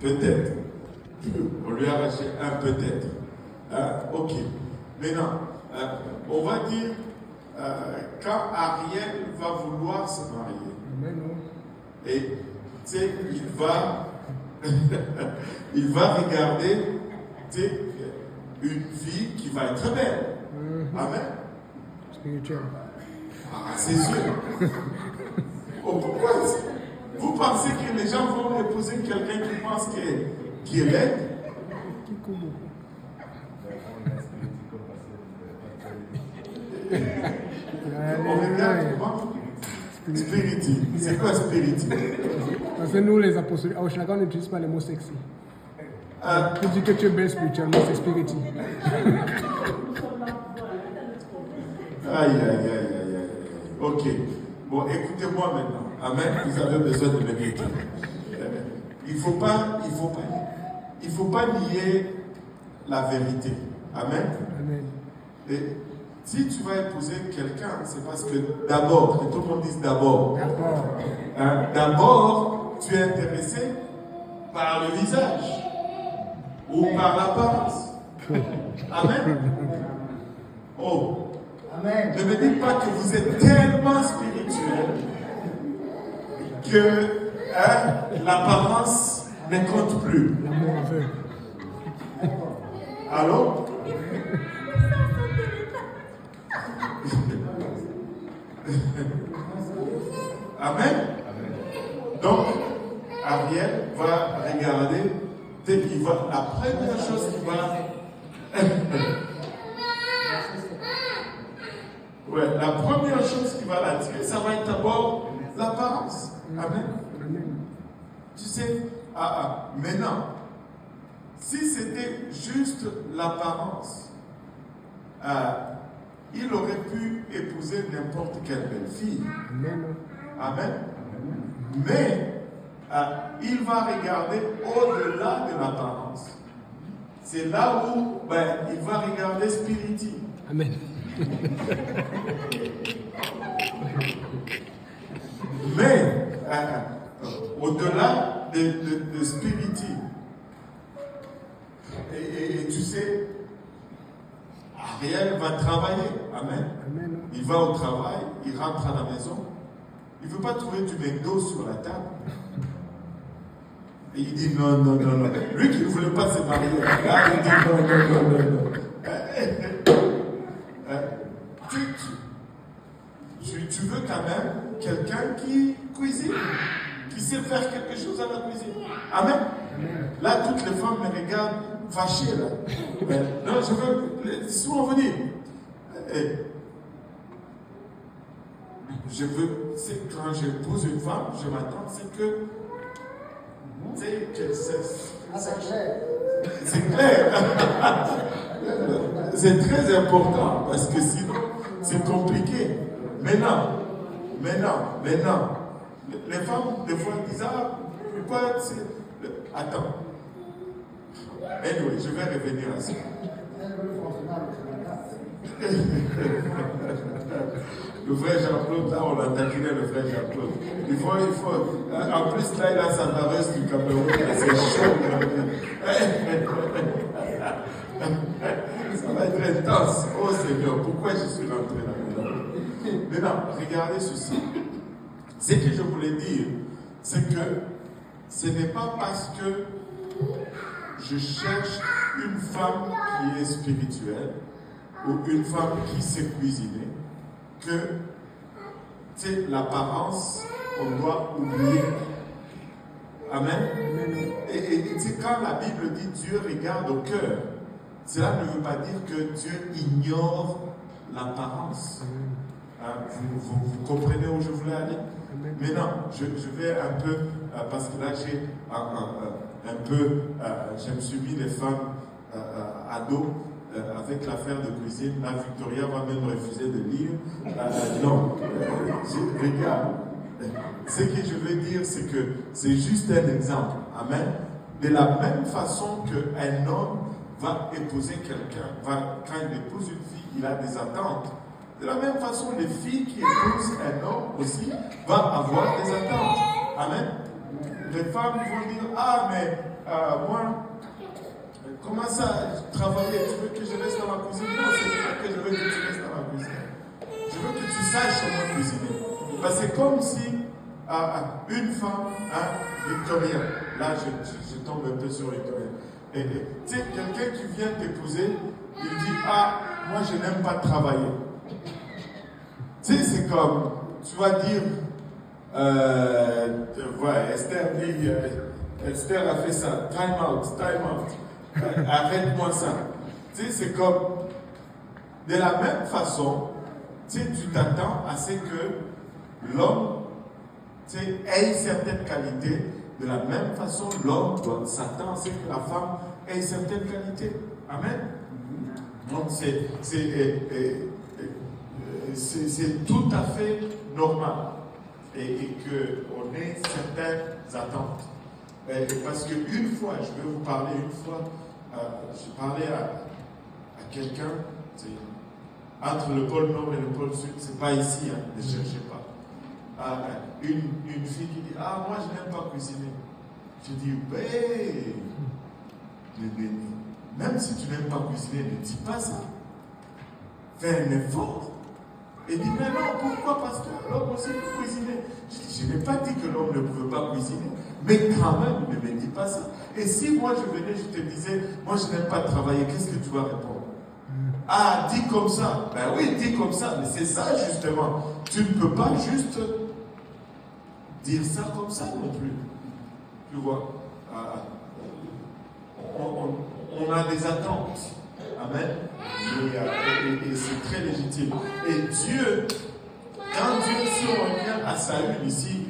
Peut-être. On lui a arraché un peut-être. Ok. Maintenant, on va dire, quand Ariel va vouloir se marier, et tu sais, il va regarder une fille qui va être belle. Amen. Spirituel. C'est sûr. Pourquoi vous pensez que les gens vont épouser quelqu'un qui pense qu'il est laid? On regarde comment? Spiriti. C'est quoi spiriti? Parce que nous, les apostoliques, au Shinaga, on n'utilise pas les mots sexy. Tu dis que tu es belle spirituellement, c'est spiriti. Aïe. Ok. Bon, écoutez-moi maintenant. Amen. Vous avez besoin de m'écouter. Il faut pas nier la vérité. Amen. Et si tu vas épouser quelqu'un, c'est parce que d'abord, que tout le monde dise d'abord. D'abord, tu es intéressé par le visage ou par l'apparence. Amen. Oh. Amen. Ne me dites pas que vous êtes tellement spirituel que l'apparence ne compte plus. Allô? Amen. Donc, Ariel va regarder, la première chose qu'il va... la première chose qui va l'attirer, ça va être d'abord l'apparence. Amen. Tu sais, maintenant, si c'était juste l'apparence, il aurait pu épouser n'importe quelle belle fille. Amen. Mais il va regarder au-delà de l'apparence. C'est là où il va regarder spiriti. Amen. Mais au-delà de spiriti, et tu sais, Ariel va travailler. Amen. Il va au travail, il rentre à la maison. Il ne veut pas trouver du McDo sur la table. Et il dit non. Lui qui ne voulait pas se marier, là, il dit non. Tu veux quand même quelqu'un qui cuisine, qui sait faire quelque chose à la cuisine. Amen. Là, toutes les femmes me regardent fâchées. Là. Non, je veux souvent vous dire. C'est quand j'épouse une femme, je m'attends, c'est que. C'est clair. C'est très important parce que sinon, c'est compliqué. Maintenant. Les femmes, des fois, disent pourquoi c'est. Attends. Anyway, je vais revenir à ça. Le frère Jean-Claude, là, on l'a taquiné, le frère Jean-Claude. Il faut. En plus, là, il a sa vareuse du Cameroun. C'est chaud. Ça va être intense. Oh Seigneur, pourquoi je suis rentré là-dedans? Maintenant, regardez ceci. Ce que je voulais dire, c'est que ce n'est pas parce que je cherche une femme qui est spirituelle ou une femme qui sait cuisiner que l'apparence, on doit oublier. Amen. Et quand la Bible dit Dieu regarde au cœur, cela ne veut pas dire que Dieu ignore l'apparence. Vous comprenez où je voulais aller? Maintenant, je vais un peu, parce que là j'ai je me suis mis les femmes à dos avec l'affaire de cuisine. Là, Victoria va même refuser de lire. Non, regarde. Ce que je veux dire, c'est que c'est juste un exemple. Amen. De la même façon qu'un homme va épouser quelqu'un, quand il épouse une fille, il a des attentes. De la même façon, les filles qui épousent un homme aussi vont avoir des attentes. Amen. les femmes vont dire, ah mais moi, comment ça, travailler, tu veux que je reste dans la cuisine? Non, c'est pas que je veux que tu restes dans la cuisine. Je veux que tu saches comment cuisiner. Parce que c'est comme si une femme, Victoria, là je tombe un peu sur Victoria. Tu sais, quelqu'un qui vient t'épouser, il dit, ah, moi je n'aime pas travailler. Tu sais, c'est comme, tu vas dire, voilà, Esther a fait ça, time out. Arrête-moi ça. Tu sais, c'est comme, de la même façon, tu sais, tu t'attends à ce que l'homme, tu sais, ait certaines qualités. De la même façon, l'homme s'attend à ce que la femme ait certaines qualités. Amen. Donc, c'est tout à fait normal et qu'on ait certaines attentes. Parce qu'une fois, je vais vous parler une fois, je parlais à quelqu'un, entre le pôle Nord et le pôle Sud, c'est pas ici, hein, ne cherchez pas. Une fille qui dit, ah, moi je n'aime pas cuisiner. Je dis, même si tu n'aimes pas cuisiner, ne dis pas ça. Fais un effort. Et dit, mais non, pourquoi? Parce que l'homme aussi peut cuisiner. Je n'ai pas dit que l'homme ne pouvait pas cuisiner, mais quand même, ne me dis pas ça. Et si moi je venais, je te disais, moi je n'aime pas travailler, qu'est-ce que tu vas répondre? Ah, dis comme ça. Ben oui, dis comme ça, mais c'est ça justement. Tu ne peux pas juste dire ça comme ça non plus. Tu vois, on a des attentes. Amen. Et c'est très légitime. Et Dieu, quand Dieu, si on revient à Saül ici,